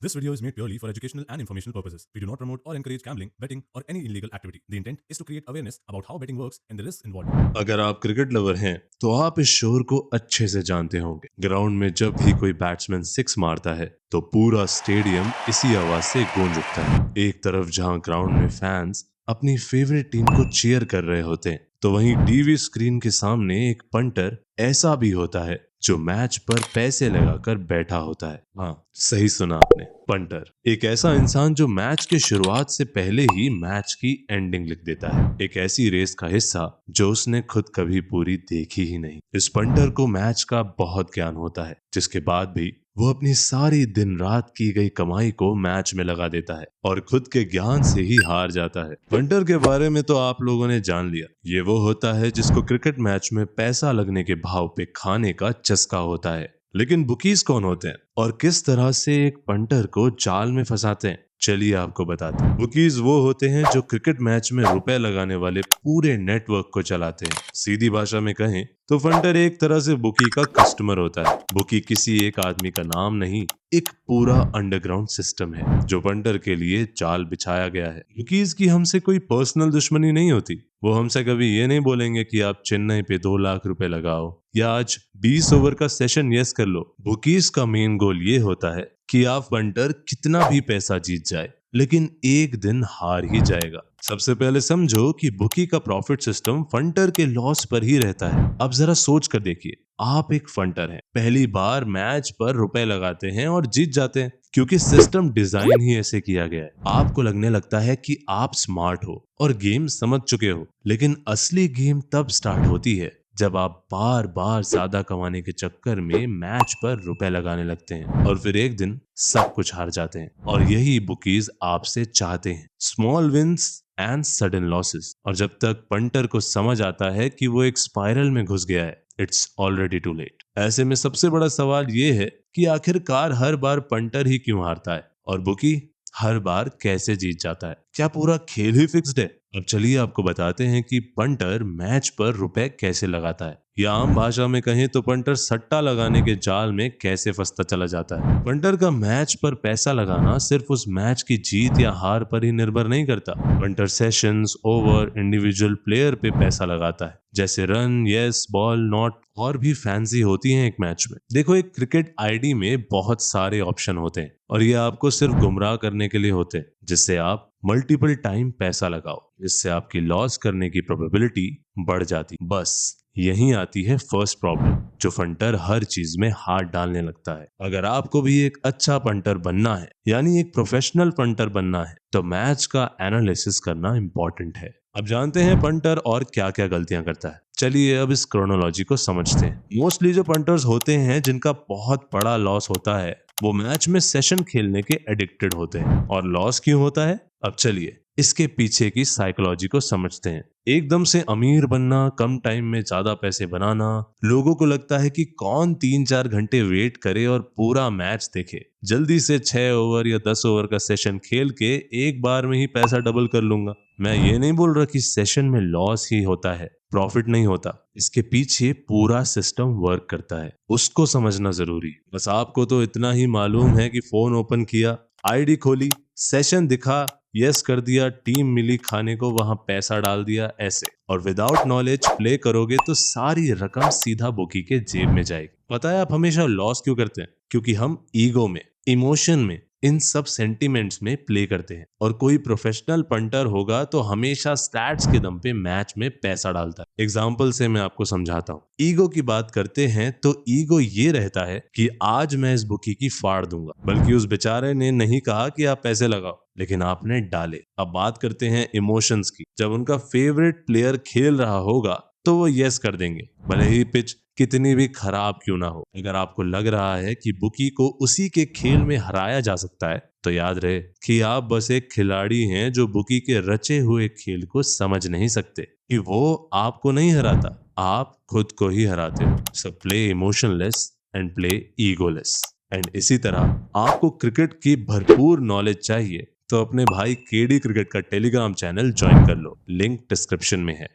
This video is made purely for educational and informational purposes. We do not promote or encourage gambling, betting, or any illegal activity. The intent is to create awareness about how betting works and the risks involved. अगर आप cricket lover हैं तो आप इस शोर को अच्छे से जानते होंगे। ग्राउंड में जब भी कोई बैट्समैन सिक्स मारता है तो पूरा स्टेडियम इसी आवाज से गूंज उठता है। एक तरफ जहां ग्राउंड में फैंस अपनी फेवरेट टीम को चीयर कर रहे होते हैं तो वहीं टीवी स्क्रीन के सामने एक पंटर ऐसा भी होता है जो मैच पर पैसे लगाकर बैठा होता है। हाँ, सही सुना आपने, पंटर। एक ऐसा इंसान जो मैच के शुरुआत से पहले ही मैच की एंडिंग लिख देता है, एक ऐसी रेस का हिस्सा जो उसने खुद कभी पूरी देखी ही नहीं। इस पंटर को मैच का बहुत ज्ञान होता है, जिसके बाद भी वो अपनी सारी दिन रात की गई कमाई को मैच में लगा देता है और खुद के ज्ञान से ही हार जाता है। पंटर के बारे में तो आप लोगों ने जान लिया। ये वो होता है जिसको क्रिकेट मैच में पैसा लगने के भाव पे खाने का चस्का होता है। लेकिन बुकीज कौन होते हैं और किस तरह से एक पंटर को जाल में फंसाते हैं, चलिए आपको बताते हैं। बुकीज वो होते हैं जो क्रिकेट मैच में रुपए लगाने वाले पूरे नेटवर्क को चलाते हैं। सीधी भाषा में कहें तो फंटर एक तरह से बुकी का कस्टमर होता है। बुकी किसी एक आदमी का नाम नहीं, एक पूरा अंडरग्राउंड सिस्टम है जो फंटर के लिए जाल बिछाया गया है। बुकीज की हमसे कोई पर्सनल दुश्मनी नहीं होती। वो हमसे कभी ये नहीं बोलेंगे कि आप चेन्नई पे 2 लाख रुपए लगाओ या आज 20 ओवर का सेशन यस कर लो। बुकीज का मेन गोल ये होता है कि आप फंटर कितना भी पैसा जीत जाए लेकिन एक दिन हार ही जाएगा। सबसे पहले समझो कि बुकी का प्रॉफिट सिस्टम फंटर के लॉस पर ही रहता है। अब जरा सोच कर देखिए, आप एक फंटर हैं, पहली बार मैच पर रुपए लगाते हैं और जीत जाते हैं क्योंकि सिस्टम डिजाइन ही ऐसे किया गया है। आपको लगने लगता है कि आप स्मार्ट हो और गेम समझ चुके हो, लेकिन असली गेम तब स्टार्ट होती है जब आप बार बार ज्यादा कमाने के चक्कर में मैच पर रुपए लगाने लगते हैं और फिर एक दिन सब कुछ हार जाते हैं। और यही बुकीज आपसे चाहते हैं, small wins and sudden losses. और जब तक पंटर को समझ आता है कि वो एक स्पाइरल में घुस गया है, इट्स ऑलरेडी टू लेट। ऐसे में सबसे बड़ा सवाल ये है कि आखिरकार हर बार पंटर ही क्यों हारता है और बुकी हर बार कैसे जीत जाता है? क्या पूरा खेल ही फिक्स्ड है? अब चलिए आपको बताते हैं कि पंटर मैच पर रुपए कैसे लगाता है, या आम भाषा में कहें तो पंटर सट्टा लगाने के जाल में कैसे फंसता चला जाता है। पंटर का मैच पर पैसा लगाना सिर्फ उस मैच की जीत या हार पर ही निर्भर नहीं करता। Punter sessions, over, individual player पे पैसा लगाता है, जैसे रन, यस, बॉल, नॉट, और भी फैंसी होती हैं एक मैच में। देखो, एक क्रिकेट आईडी में बहुत सारे ऑप्शन होते हैं और ये आपको सिर्फ गुमराह करने के लिए होते हैं, जिससे आप मल्टीपल टाइम पैसा लगाओ, जिससे आपकी लॉस करने की प्रोबेबिलिटी बढ़ जाती। बस यहीं आती है फर्स्ट प्रॉब्लम, जो फंटर हर चीज में हाथ डालने लगता है। अगर आपको भी एक अच्छा पंटर बनना है, यानी एक प्रोफेशनल पंटर बनना है, तो मैच का एनालिसिस करना इंपॉर्टेंट है। अब जानते हैं पंटर और क्या क्या गलतियां करता है। चलिए अब इस क्रोनोलॉजी को समझते हैं। मोस्टली जो पंटर्स होते हैं जिनका बहुत बड़ा लॉस होता है, वो मैच में सेशन खेलने के एडिक्टेड होते हैं। और लॉस क्यों होता है, अब चलिए इसके पीछे की साइकोलॉजी को समझते हैं। एकदम से अमीर बनना, कम टाइम में ज्यादा पैसे बनाना, लोगों को लगता है कि कौन 3-4 घंटे वेट करे और पूरा मैच देखे। जल्दी से 6 ओवर या 10 ओवर का सेशन खेल के एक बार में ही पैसा डबल कर लूंगा। मैं ये नहीं बोल रहा कि सेशन में लॉस ही होता है, प्रॉफिट नहीं होता। इसके पीछे पूरा सिस्टम वर्क करता है, उसको समझना जरूरी। बस आपको तो इतना ही मालूम है कि फोन ओपन किया, आईडी खोली, सेशन दिखा, यस कर दिया, टीम मिली खाने को, वहां पैसा डाल दिया, ऐसे। और विदाउट नॉलेज प्ले करोगे तो सारी रकम सीधा बुकी के जेब में जाएगी। पता है आप हमेशा लॉस क्यों करते हैं? क्योंकि हम ईगो में, इमोशन में, इन सब सेंटिमेंट्स में प्ले करते हैं। और कोई प्रोफेशनल पंटर होगा तो हमेशा स्टैट्स के दम पे मैच में पैसा डालता है। एग्जाम्पल से मैं आपको समझाता हूँ। ईगो की बात करते हैं तो ईगो ये रहता है कि आज मैं इस बुकी की फाड़ दूंगा, बल्कि उस बेचारे ने नहीं कहा कि आप पैसे लगाओ, लेकिन आपने डाले। अब बात करते हैं इमोशंस की। जब उनका फेवरेट प्लेयर खेल रहा होगा तो वो यस कर देंगे, भले ही पिच कितनी भी खराब क्यों ना हो। अगर आपको लग रहा है कि बुकी को उसी के खेल में हराया जा सकता है, तो याद रहे कि आप बस एक खिलाड़ी हैं जो बुकी के रचे हुए खेल को समझ नहीं सकते, कि वो आपको नहीं हराता, आप खुद को ही हराते हो। So play emotionless and play egoless. And इसी तरह आपको क्रिकेट की भरपूर नॉलेज चाहिए तो अपने भाई केडी क्रिकेट का टेलीग्राम चैनल ज्वाइन कर लो, लिंक डिस्क्रिप्शन में है।